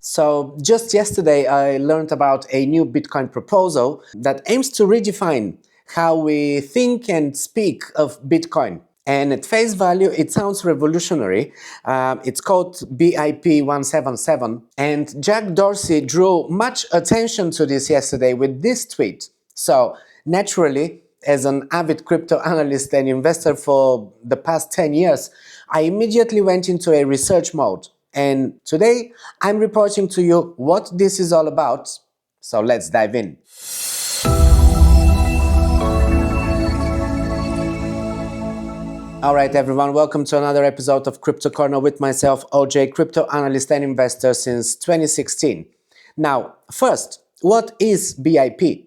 So just yesterday I learned about a new Bitcoin proposal that aims to redefine how we think and speak of Bitcoin. And at face value, it sounds revolutionary. It's called BIP 177. And Jack Dorsey drew much attention to this yesterday with this tweet. So naturally, as an avid crypto analyst and investor for the past 10 years, I immediately went into a research mode. And today, I'm reporting to you what this is all about. So let's dive in. Alright everyone, welcome to another episode of Crypto Corner with myself, OJ, crypto analyst and investor since 2016. Now, first, what is BIP?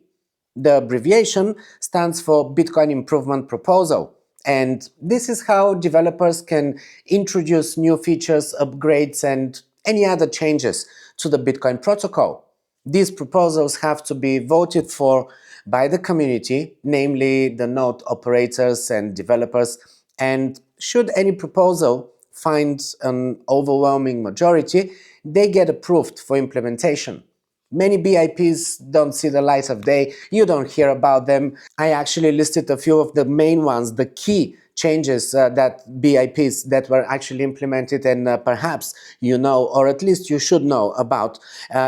The abbreviation stands for Bitcoin Improvement Proposal. And this is how developers can introduce new features, upgrades, and any other changes to the Bitcoin protocol. These proposals have to be voted for by the community, namely the node operators and developers, and should any proposal find an overwhelming majority, they get approved for implementation. Many BIPs don't see the light of day, you don't hear about them. I actually listed a few of the main ones, the key changes that BIPs that were actually implemented and perhaps you know, or at least you should know about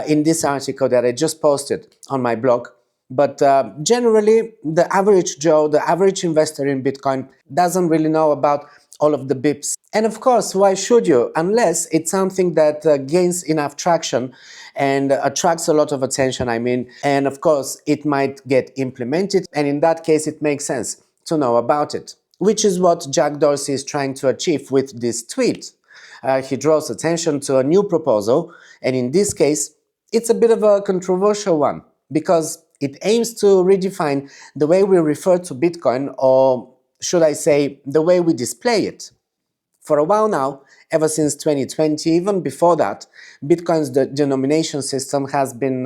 in this article that I just posted on my blog. But generally, the average Joe, the average investor in Bitcoin doesn't really know about all of the BIPs. And of course, why should you? Unless it's something that gains enough traction and attracts a lot of attention, and of course, it might get implemented. And in that case, it makes sense to know about it, which is what Jack Dorsey is trying to achieve with this tweet. He draws attention to a new proposal, and in this case, it's a bit of a controversial one because it aims to redefine the way we refer to Bitcoin, or should I say, the way we display it. For a while now, ever since 2020, even before that, Bitcoin's denomination system has been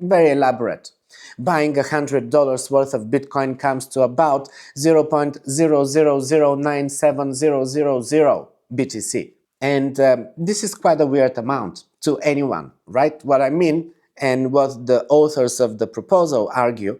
very elaborate. Buying $100 worth of Bitcoin comes to about 0.000970000 BTC. And this is quite a weird amount to anyone, right? What I mean, and what the authors of the proposal argue,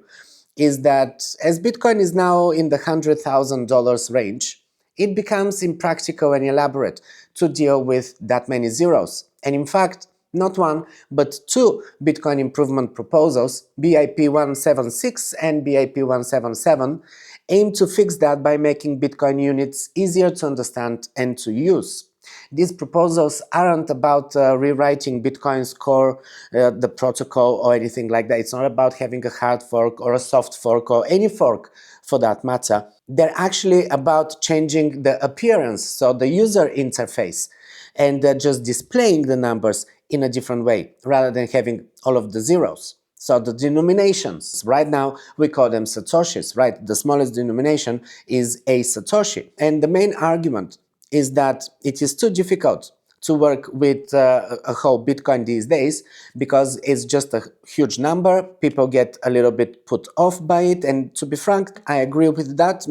is that as Bitcoin is now in the $100,000 range, it becomes impractical and elaborate to deal with that many zeros. And in fact, not one, but two Bitcoin improvement proposals, BIP 176 and BIP 177, aim to fix that by making Bitcoin units easier to understand and to use. These proposals aren't about rewriting Bitcoin's core, the protocol, or anything like that. It's not about having a hard fork or a soft fork or any fork for that matter. They're actually about changing the appearance, so the user interface, and just displaying the numbers in a different way rather than having all of the zeros. So the denominations, right now we call them satoshis, right? The smallest denomination is a satoshi. And the main argument is that it is too difficult to work with a whole Bitcoin these days because it's just a huge number. People get a little bit put off by it, and to be frank, I agree with that.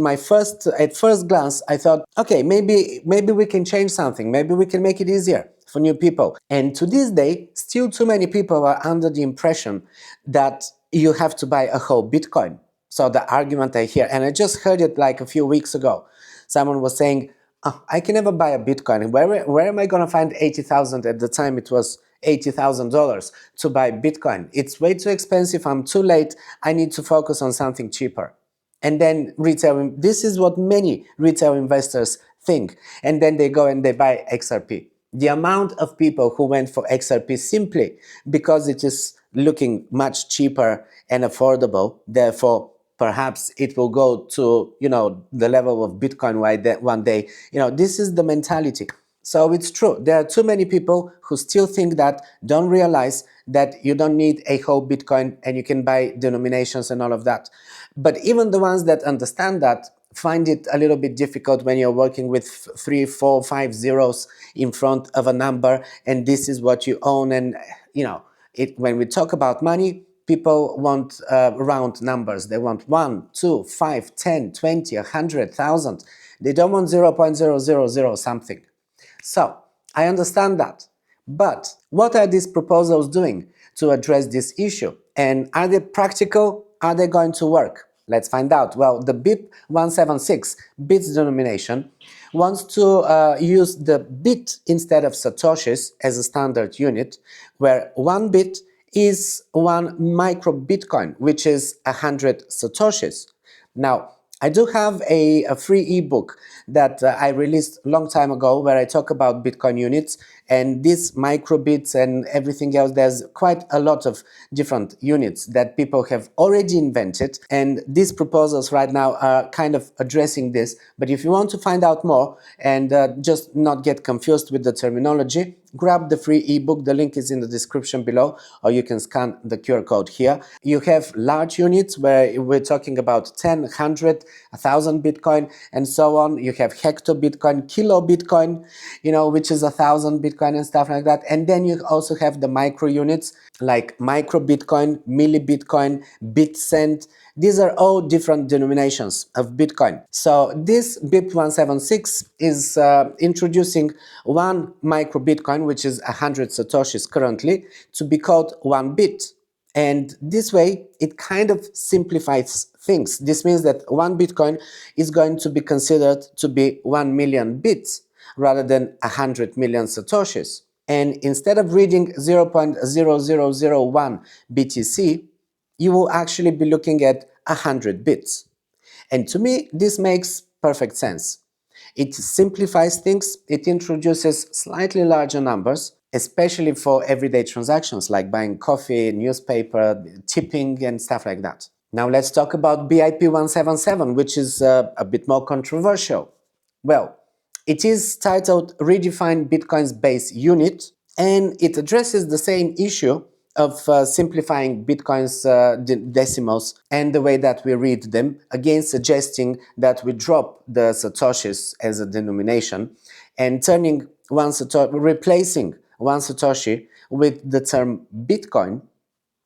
At first glance, I thought, okay, maybe we can change something. Maybe we can make it easier for new people. And to this day, still too many people are under the impression that you have to buy a whole Bitcoin. So the argument I hear, and I just heard it like a few weeks ago, someone was saying, oh, I can never buy a Bitcoin. Where am I going to find 80,000? At the time it was $80,000 to buy Bitcoin. It's way too expensive. I'm too late. I need to focus on something cheaper. And then this is what many retail investors think. And then they go and they buy XRP. The amount of people who went for XRP simply because it is looking much cheaper and affordable, therefore perhaps it will go to, the level of Bitcoin one day. This is the mentality. So it's true. There are too many people who still think that, don't realize that you don't need a whole Bitcoin and you can buy denominations and all of that. But even the ones that understand that find it a little bit difficult when you're working with 3, 4, 5 zeros in front of a number and this is what you own. And, when we talk about money, people want round numbers. They want 1, 2, 5, 10, 20, 100,000. They don't want 0.000 something. So I understand that. But what are these proposals doing to address this issue? And are they practical? Are they going to work? Let's find out. Well, the BIP 176, bits denomination, wants to use the bit instead of satoshis as a standard unit, where 1 bit is 1 micro Bitcoin, which is 100 satoshis. Now, I do have a free ebook that I released a long time ago where I talk about Bitcoin units and these microbits and everything else. There's quite a lot of different units that people have already invented, and these proposals right now are kind of addressing this. But if you want to find out more and just not get confused with the terminology, grab the free ebook. The link is in the description below, or you can scan the QR code here. You have large units where we're talking about 10, 100, 1,000 Bitcoin and so on. You have hecto Bitcoin, kilo Bitcoin, which is 1,000 Bitcoin and stuff like that. And then you also have the micro units like micro Bitcoin, milli Bitcoin, bit cent. These are all different denominations of Bitcoin. So this BIP 176 is introducing 1 micro Bitcoin, which is 100 satoshis currently, to be called 1 bit. And this way, it kind of simplifies things. This means that 1 Bitcoin is going to be considered to be 1 million bits rather than 100 million satoshis. And instead of reading 0.0001 BTC, you will actually be looking at 100 bits. And to me, this makes perfect sense. It simplifies things, it introduces slightly larger numbers, especially for everyday transactions like buying coffee, newspaper, tipping and stuff like that. Now let's talk about BIP 177, which is a bit more controversial. Well, it is titled Redefine Bitcoin's Base Unit, and it addresses the same issue of simplifying Bitcoin's decimals and the way that we read them, again suggesting that we drop the satoshis as a denomination and turning replacing 1 satoshi with the term Bitcoin,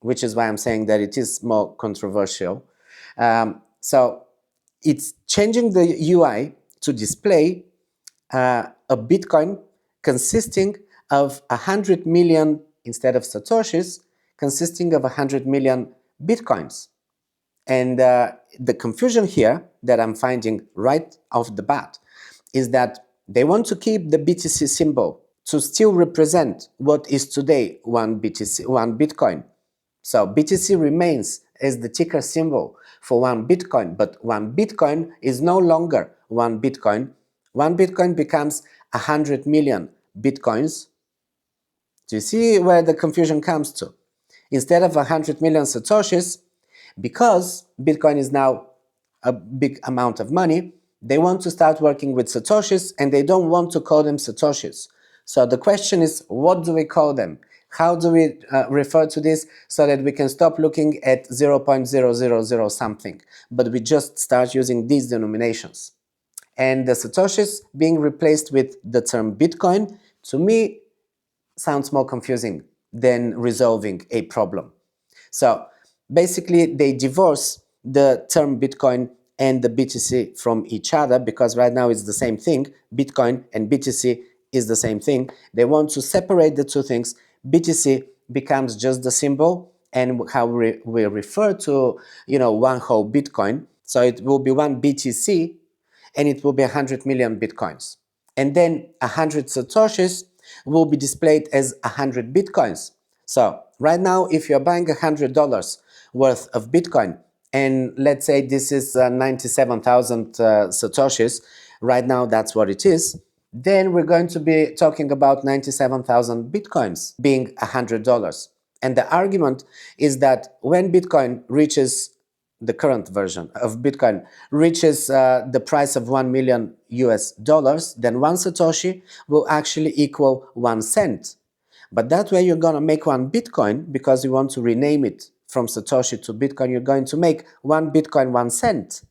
which is why I'm saying that it is more controversial. So it's changing the UI to display a Bitcoin consisting of 100 million, instead of satoshis, consisting of 100 million Bitcoins. And the confusion here that I'm finding right off the bat is that they want to keep the BTC symbol to still represent what is today 1 Bitcoin. So BTC remains as the ticker symbol for 1 Bitcoin, but 1 Bitcoin is no longer 1 Bitcoin. 1 Bitcoin becomes 100 million Bitcoins. Do you see where the confusion comes to? Instead of 100 million satoshis, because Bitcoin is now a big amount of money, they want to start working with satoshis and they don't want to call them satoshis. So the question is, what do we call them? How do we refer to this so that we can stop looking at 0.000 something, but we just start using these denominations? And the satoshis being replaced with the term Bitcoin, to me, sounds more confusing than resolving a problem. So basically, they divorce the term Bitcoin and the BTC from each other, because right now it's the same thing. Bitcoin and BTC is the same thing. They want to separate the two things. BTC becomes just the symbol and how we refer to, one whole Bitcoin. So it will be 1 BTC and it will be 100 million Bitcoins. And then 100 satoshis will be displayed as 100 Bitcoins. So right now, if you're buying $100 worth of Bitcoin, and let's say this is 97,000 satoshis, right now that's what it is, then we're going to be talking about 97,000 Bitcoins being $100. And the argument is that when Bitcoin reaches, the current version of Bitcoin reaches the price of 1 million US dollars, then 1 Satoshi will actually equal 1 cent. But that way you're going to make 1 Bitcoin, because you want to rename it from Satoshi to Bitcoin, you're going to make 1 Bitcoin 1 cent.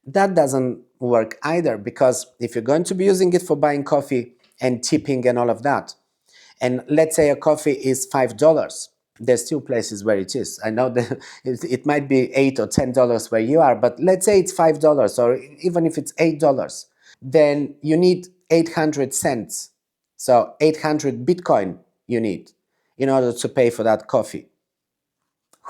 That doesn't work either, because if you're going to be using it for buying coffee and tipping and all of that, and let's say a coffee is $5, there's still places where it is. I know that it might be $8 or $10 where you are, but let's say it's $5, or even if it's $8, then you need 800 cents So 800 Bitcoin you need in order to pay for that coffee.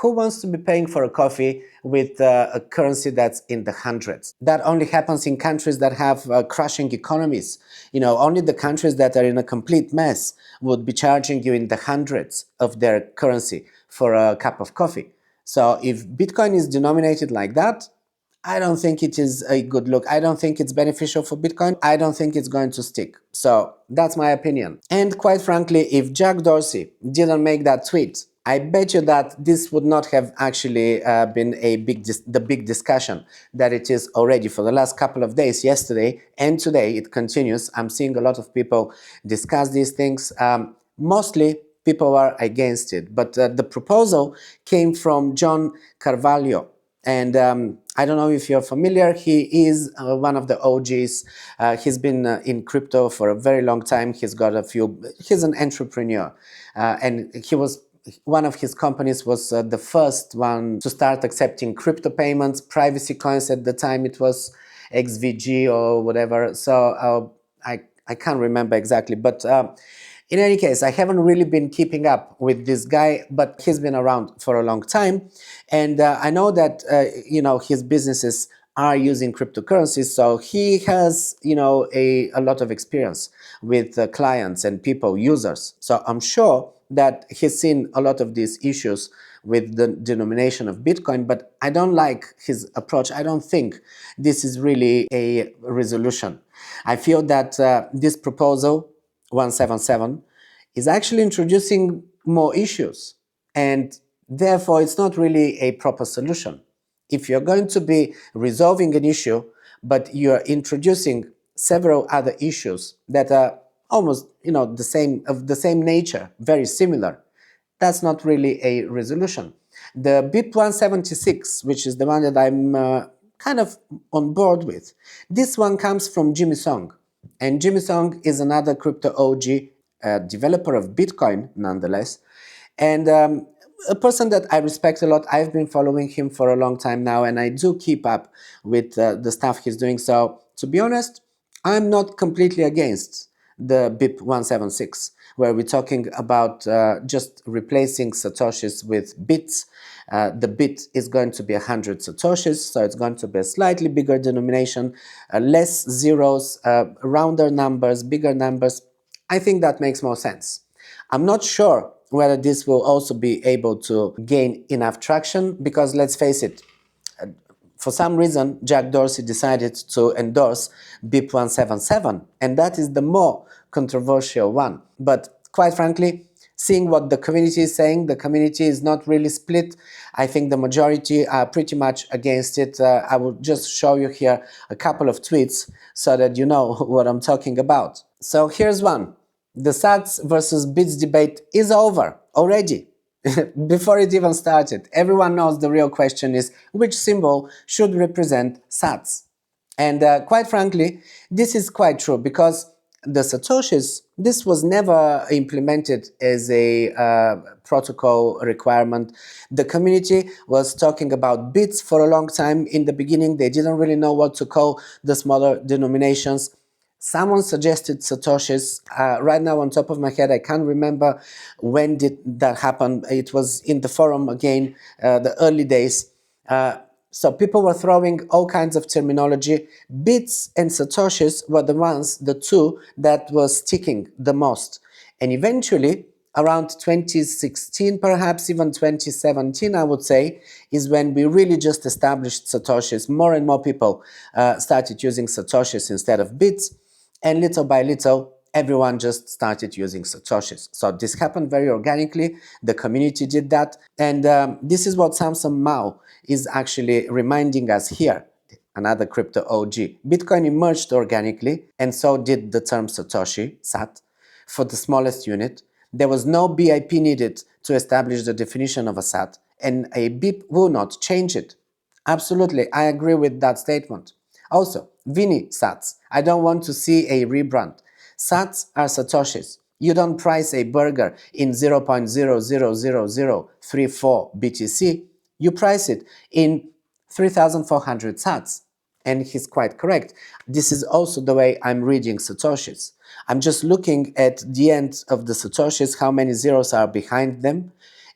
Who wants to be paying for a coffee with a currency that's in the hundreds? That only happens in countries that have crashing economies. You know, only the countries that are in a complete mess would be charging you in the hundreds of their currency for a cup of coffee. So if Bitcoin is denominated like that, I don't think it is a good look. I don't think it's beneficial for Bitcoin. I don't think it's going to stick. So that's my opinion. And quite frankly, if Jack Dorsey didn't make that tweet, I bet you that this would not have actually been the big discussion that it is already for the last couple of days. Yesterday and today it continues. I'm seeing a lot of people discuss these things. Mostly people are against it, but the proposal came from John Carvalho. And I don't know if you're familiar, he is one of the OGs. He's been in crypto for a very long time. He's an entrepreneur. And one of his companies was the first one to start accepting crypto payments, privacy coins. At the time it was XVG or whatever. So I can't remember exactly, but in any case, I haven't really been keeping up with this guy, but he's been around for a long time. And I know that, his businesses are using cryptocurrencies, so he has, a lot of experience with clients and people, users. So I'm sure that he's seen a lot of these issues with the denomination of Bitcoin, but I don't like his approach. I don't think this is really a resolution. I feel that this proposal 177 is actually introducing more issues, and therefore it's not really a proper solution. If you're going to be resolving an issue but you're introducing several other issues that are almost of the same nature, very similar, that's not really a resolution. The BIP 176, which is the one that I'm kind of on board with, this one comes from Jimmy Song. And Jimmy Song is another crypto OG, developer of Bitcoin nonetheless, and a person that I respect a lot. I've been following him for a long time now, and I do keep up with the stuff he's doing. So to be honest, I'm not completely against the BIP 176, where we're talking about just replacing satoshis with bits. The bit is going to be 100 satoshis, so it's going to be a slightly bigger denomination, less zeros, rounder numbers, bigger numbers. I think that makes more sense. I'm not sure whether this will also be able to gain enough traction, because let's face it, for some reason Jack Dorsey decided to endorse BIP 177, and that is the more controversial one. But quite frankly, seeing what the community is saying, the community is not really split. I think the majority are pretty much against it. I will just show you here a couple of tweets so that you know what I'm talking about. So here's one. The sats versus bits debate is over already. Before it even started, everyone knows the real question is which symbol should represent sats. And quite frankly, this is quite true, because the satoshis, this was never implemented as a protocol requirement. The community was talking about bits for a long time. In the beginning, they didn't really know what to call the smaller denominations. Someone suggested satoshis. Right now, on top of my head, I can't remember when did that happen. It was in the forum again, the early days. So people were throwing all kinds of terminology. Bits and satoshis were the two that were sticking the most. And eventually, around 2016, perhaps even 2017, I would say, is when we really just established satoshis. More and more people started using satoshis instead of bits. And little by little, everyone just started using satoshis. So this happened very organically. The community did that. And this is what Samson Mao is actually reminding us here. Another crypto OG. Bitcoin emerged organically, and so did the term Satoshi, SAT, for the smallest unit. There was no BIP needed to establish the definition of a SAT, and a BIP will not change it. Absolutely, I agree with that statement. Also, Vinny Sats. I don't want to see a rebrand. Sats are Satoshis. You don't price a burger in 0.00034 BTC. You price it in 3,400 Sats. and he's quite correct. This is also the way I'm reading Satoshis. I'm just looking at the end of the Satoshis, how many zeros are behind them,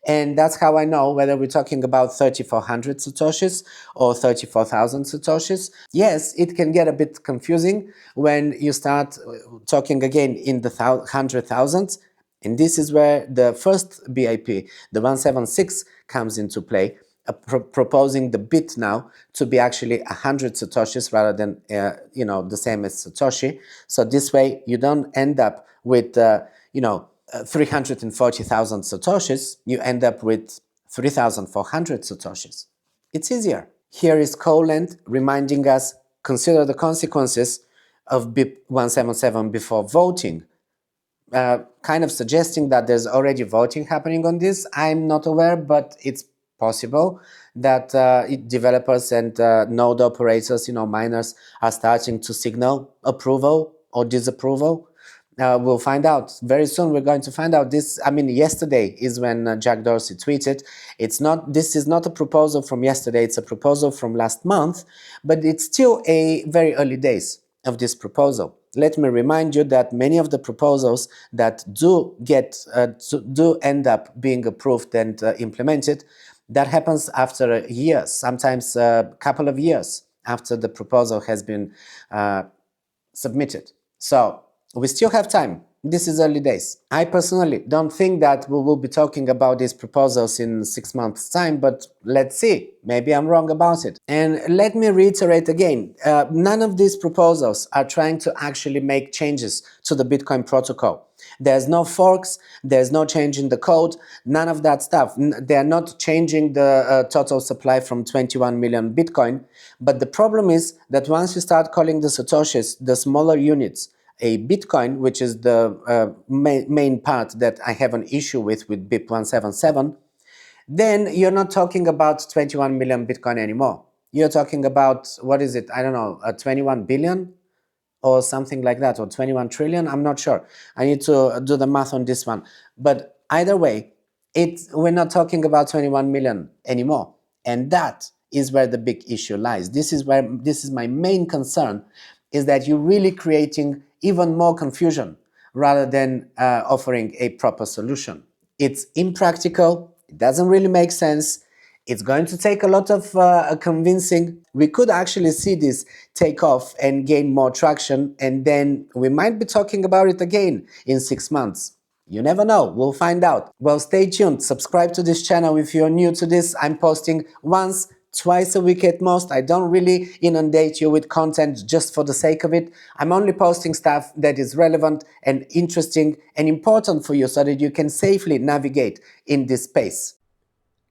and that's how I know whether we're talking about 3,400 Satoshis or 34,000 Satoshis. Yes, it can get a bit confusing when you start talking again in the 100,000s, and this is where the first BIP, the 176, comes into play, proposing the bit now to be actually 100 Satoshis rather than the same as Satoshi. So this way you don't end up with 340,000 Satoshis, you end up with 3,400 Satoshis. It's easier. Here is Coland reminding us, consider the consequences of BIP 177 before voting. Kind of suggesting that there's already voting happening on this. I'm not aware, but it's possible that developers and node operators, miners, are starting to signal approval or disapproval. We'll find out very soon. We're going to find out this. I mean, yesterday is when Jack Dorsey tweeted. This is not a proposal from yesterday. It's a proposal from last month, but it's still a very early days of this proposal. Let me remind you that many of the proposals that do end up being approved and implemented, that happens after years, sometimes a couple of years after the proposal has been submitted. So we still have time. This is early days. I personally don't think that we will be talking about these proposals in 6 months' time, but let's see. Maybe I'm wrong about it. And let me reiterate again, none of these proposals are trying to actually make changes to the Bitcoin protocol. There's no forks, there's no change in the code, none of that stuff. They're not changing the total supply from 21 million Bitcoin. But the problem is that once you start calling the Satoshis, the smaller units, a Bitcoin, which is the main part that I have an issue with BIP 177, then you're not talking about 21 million Bitcoin anymore. You're talking about, what is it? I don't know, 21 billion or something like that, or 21 trillion. I'm not sure. I need to do the math on this one. But either way, we're not talking about 21 million anymore. And that is where the big issue lies. This is my main concern, is that you're really creating even more confusion rather than offering a proper solution. It's impractical, it doesn't really make sense, it's going to take a lot of convincing. We could actually see this take off and gain more traction, and then we might be talking about it again in 6 months. You never know, we'll find out. Well, stay tuned, subscribe to this channel if you're new to this. I'm posting twice a week at most. I don't really inundate you with content just for the sake of it. I'm only posting stuff that is relevant and interesting and important for you so that you can safely navigate in this space.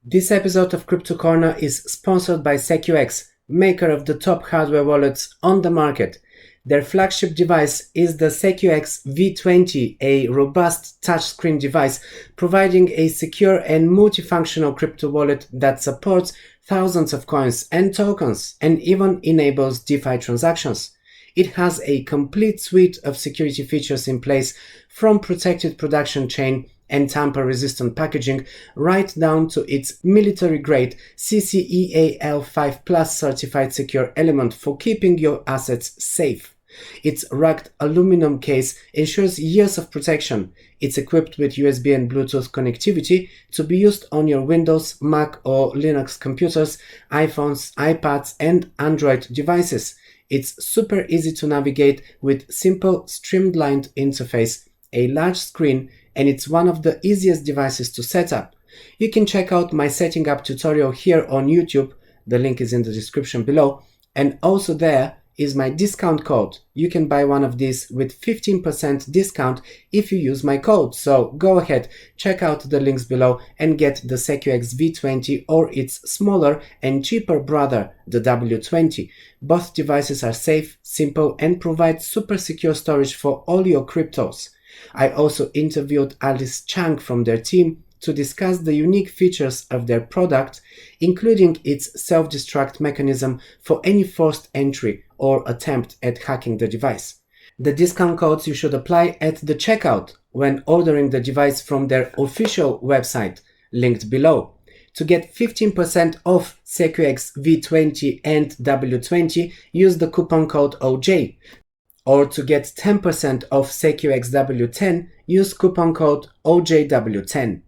This episode of Crypto Corner is sponsored by SecuX, maker of the top hardware wallets on the market. Their flagship device is the SecuX V20, a robust touchscreen device providing a secure and multifunctional crypto wallet that supports thousands of coins and tokens and even enables DeFi transactions. It has a complete suite of security features in place, from protected production chain and tamper-resistant packaging right down to its military-grade CCEAL5 Plus certified secure element for keeping your assets safe. Its rugged aluminum case ensures years of protection. It's equipped with USB and Bluetooth connectivity to be used on your Windows, Mac or Linux computers, iPhones, iPads and Android devices. It's super easy to navigate with simple streamlined interface, a large screen, and it's one of the easiest devices to set up. You can check out my setting up tutorial here on YouTube, the link is in the description below, and also there is my discount code. You can buy one of these with 15% discount if you use my code. So go ahead, check out the links below and get the SecuX V20 or its smaller and cheaper brother, the W20. Both devices are safe, simple and provide super secure storage for all your cryptos. I also interviewed Alice Chang from their team to discuss the unique features of their product, including its self-destruct mechanism for any forced entry or attempt at hacking the device. The discount codes you should apply at the checkout when ordering the device from their official website, linked below. To get 15% off SecuX V20 and W20, use the coupon code OJ. Or to get 10% off SecuX W10, use coupon code OJW10.